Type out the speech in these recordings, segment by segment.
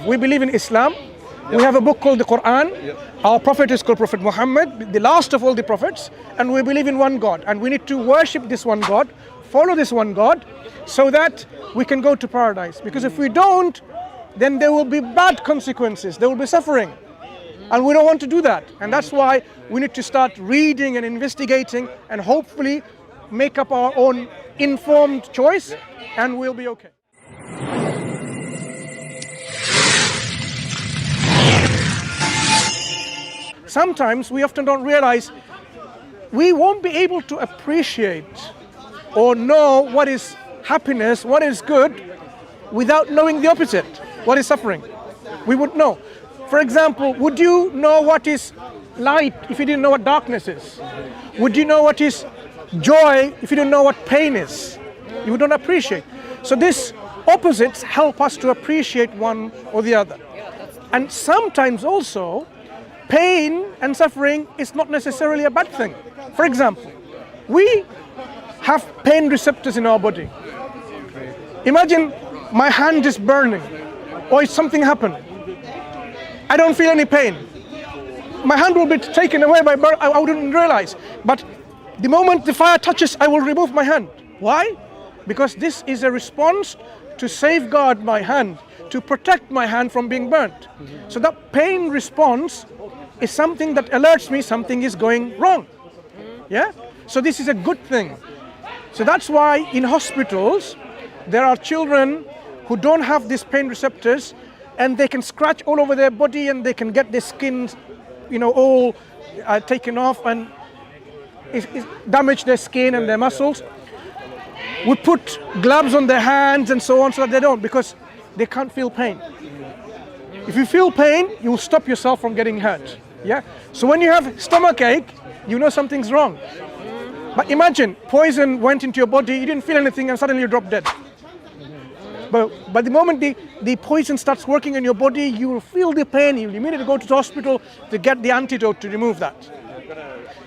We believe in Islam. We have a book called the Quran. Our prophet is called Prophet Muhammad, the last of all the prophets. And we believe in one God. And we need to worship this one God, follow this one God, so that we can go to paradise. Because if we don't, then there will be bad consequences. There will be suffering. And we don't want to do that. And that's why we need to start reading and investigating and hopefully make up our own informed choice, and we'll be okay. Sometimes we often don't realize we won't be able to appreciate or know what is happiness, what is good, without knowing the opposite, what is suffering. We would know. For example, would you know what is light if you didn't know what darkness is? Would you know what is joy if you didn't know what pain is? You would not appreciate. So these opposites help us to appreciate one or the other. And sometimes also, pain and suffering is not necessarily a bad thing. For example, we have pain receptors in our body. Imagine my hand is burning, or something happened. I don't feel any pain. My hand will be taken away by burn. I wouldn't realize. But the moment the fire touches, I will remove my hand. Why? Because this is a response to safeguard my hand, to protect my hand from being burnt. So that pain response is something that alerts me something is going wrong. Yeah? So this is a good thing. So that's why in hospitals, there are children who don't have these pain receptors, and they can scratch all over their body, and they can get their skin, all taken off, and it damage their skin and their muscles. We put gloves on their hands and so on, so that they don't, because they can't feel pain. If you feel pain, you will stop yourself from getting hurt. Yeah. So when you have stomach ache, you know something's wrong. But imagine poison went into your body, you didn't feel anything, and suddenly you drop dead. But the moment the poison starts working in your body, you will feel the pain. You immediately go to the hospital to get the antidote to remove that.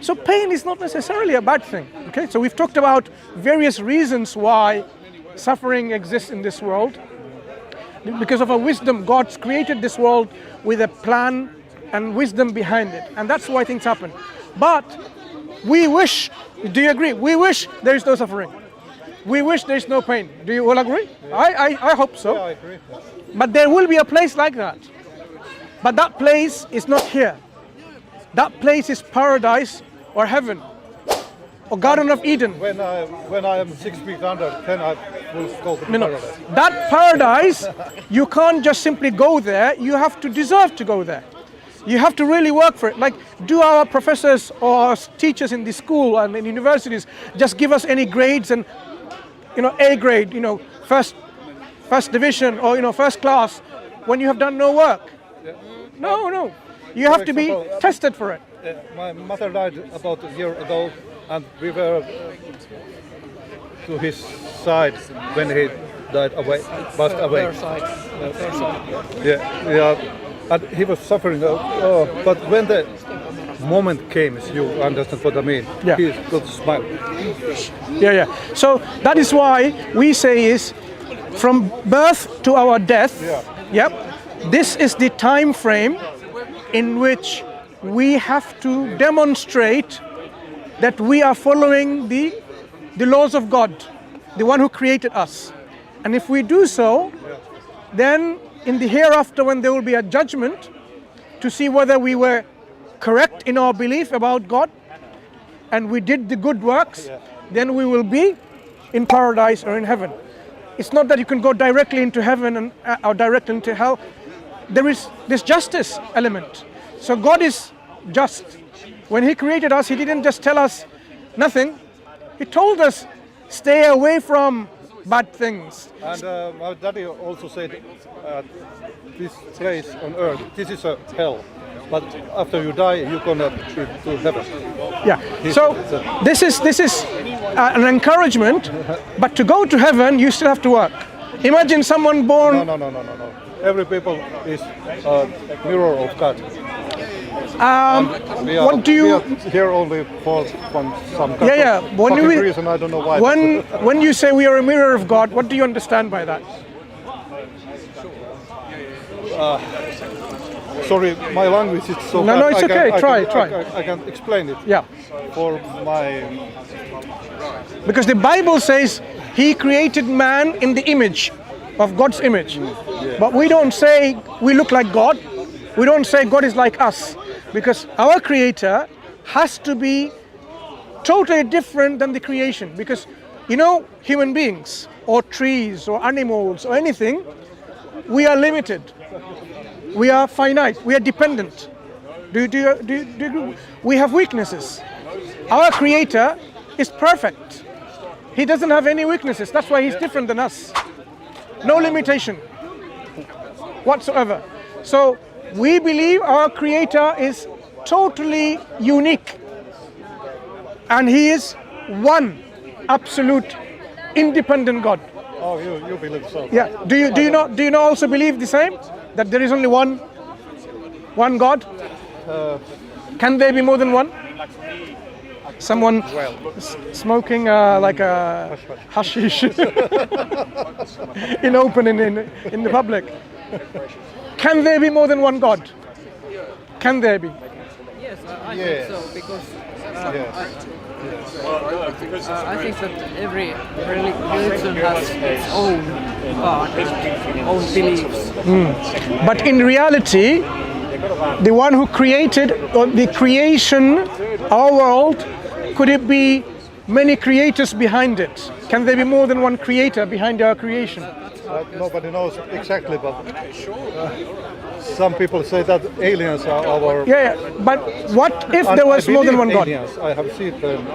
So pain is not necessarily a bad thing. Okay. So we've talked about various reasons why suffering exists in this world. Because of our wisdom, God's created this world with a plan and wisdom behind it. And that's why things happen. But we wish, do you agree? We wish there is no suffering. We wish there is no pain. Do you all agree? I hope so. Yeah, I agree. But there will be a place like that. But that place is not here. That place is paradise or heaven or Garden of Eden. When I am 6 feet under, then I will go to paradise. That paradise, you can't just simply go there. You have to deserve to go there. You have to really work for it. Like, do our professors or our teachers in the school and in universities just give us any grades and, A grade, first division or, first class when you have done no work? Yeah. No. You have to be tested for it. My mother died about a year ago, and we were to his side when he died passed away. Yeah. And he was suffering, but when the moment came, you understand what I mean, he got to smile. Yeah. So that is why we say is, from birth to our death, this is the time frame in which we have to demonstrate that we are following the laws of God, the one who created us. And if we do so, then in the hereafter, when there will be a judgment to see whether we were correct in our belief about God and we did the good works, then we will be in paradise or in heaven. It's not that you can go directly into heaven or directly into hell. There is this justice element. So God is just. When He created us, He didn't just tell us nothing. He told us, stay away from bad things. And my daddy also said, this place on earth, this is a hell. But after you die, you're gonna to heaven. Yeah. So this is an encouragement. But to go to heaven, you still have to work. Imagine someone born. No. Every people is a mirror of God. What do you? We are here only from some kind of reason. I don't know why. When you say we are a mirror of God, what do you understand by that? Sorry, my language is so No, bad. no, it's okay. Try. I can explain it. Yeah. For my... Because the Bible says He created man in the image of God's image. But we don't say we look like God. We don't say God is like us. Because our Creator has to be totally different than the creation. Because, you know, human beings or trees or animals or anything, we are limited. We are finite. We are dependent. Do you agree? We have weaknesses. Our Creator is perfect. He doesn't have any weaknesses. That's why He's different than us. No limitation whatsoever. So we believe our Creator is totally unique. And He is one absolute independent God. Oh, you believe so? Yeah. Do you not also believe the same? That there is only one God? Can there be more than one? Someone smoking like a hashish in open in the public. Can there be more than one God? Can there be? Yes, I think so, because I think that every religion has its own God, own beliefs. But in reality, the one who created, or the creation, our world, could it be many creators behind it? Can there be more than one creator behind our creation? Nobody knows exactly, but some people say that aliens are our... Yeah, but what if there was more than one God? Aliens. I have seen them,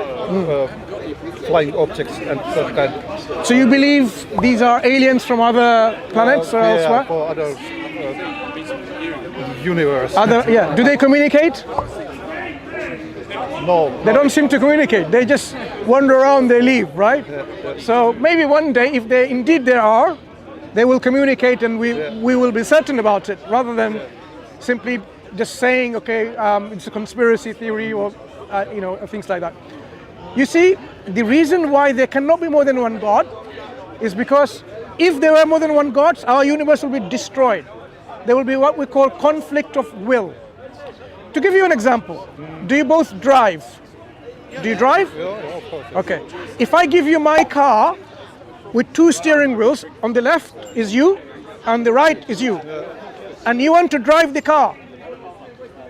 flying objects and that kind. So you believe these are aliens from other planets or elsewhere? For other universe. Do they communicate? No. They don't seem to communicate. They just wander around, they leave, right? So maybe one day, if there are, they will communicate and we will be certain about it, rather than simply just saying, okay, it's a conspiracy theory or things like that. You see, the reason why there cannot be more than one God is because if there were more than one God, our universe will be destroyed. There will be what we call conflict of will. To give you an example, do you both drive? Do you drive? Yeah, of course. Okay. If I give you my car with two steering wheels, on the left is you, and the right is you, and you want to drive the car.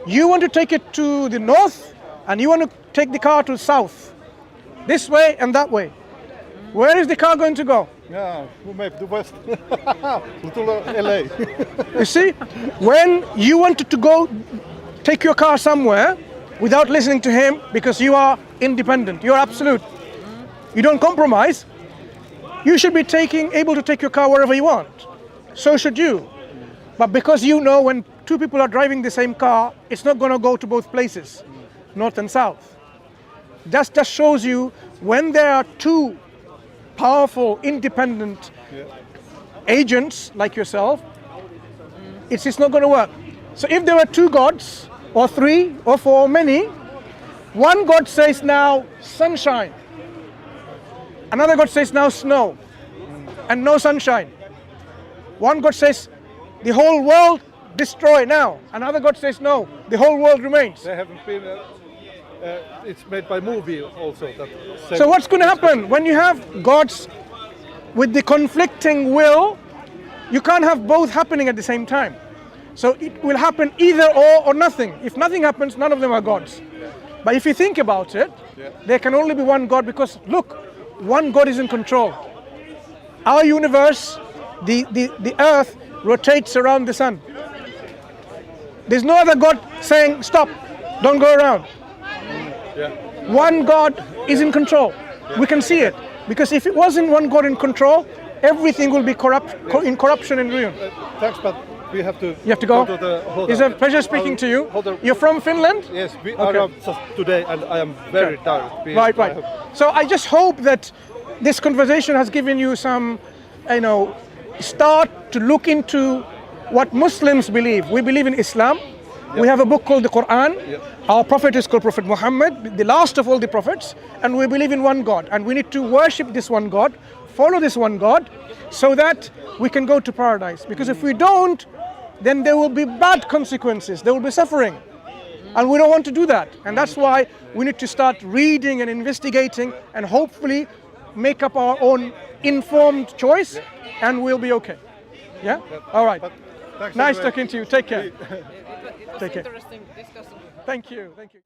You want to take it to the north, and you want to take the car to the south. This way and that way. Where is the car going to go? Yeah, maybe the west. To LA. You see, when you wanted to go take your car somewhere without listening to him, because you are independent, you are absolute, you don't compromise, you should be able to take your car wherever you want. So should you. But because you know when two people are driving the same car, it's not going to go to both places, north and south. That just shows you when there are two powerful, independent agents like yourself, it's not going to work. So if there are two gods, or three, or four, or many, one God says now sunshine. Another God says now snow, and no sunshine. One God says the whole world destroy now. Another God says no, the whole world remains. They haven't been... it's made by movie also. So what's going to happen when you have gods with the conflicting will? You can't have both happening at the same time. So it will happen either or nothing. If nothing happens, none of them are gods. But if you think about it, there can only be one God, because look, one God is in control. Our universe, the earth, rotates around the sun. There's no other God saying, stop, don't go around. One God is in control. We can see it. Because if it wasn't one God in control, everything will be in corruption and ruin. Thanks, but we have to... You have to go? It's a pleasure speaking to you. You're from Finland? Yes, we are just today, and I am very tired. Right. So I just hope that this conversation has given you some, start to look into what Muslims believe. We believe in Islam. We have a book called the Quran. Our prophet is called Prophet Muhammad, the last of all the prophets, and we believe in one God. And we need to worship this one God, follow this one God, so that we can go to paradise. Because if we don't, then there will be bad consequences, there will be suffering. And we don't want to do that. And that's why we need to start reading and investigating and hopefully make up our own informed choice, and we'll be okay. Yeah? All right. Thanks Nice anyway. talking to you. Take care. It was Take care. interesting discussion. Thank you. Thank you.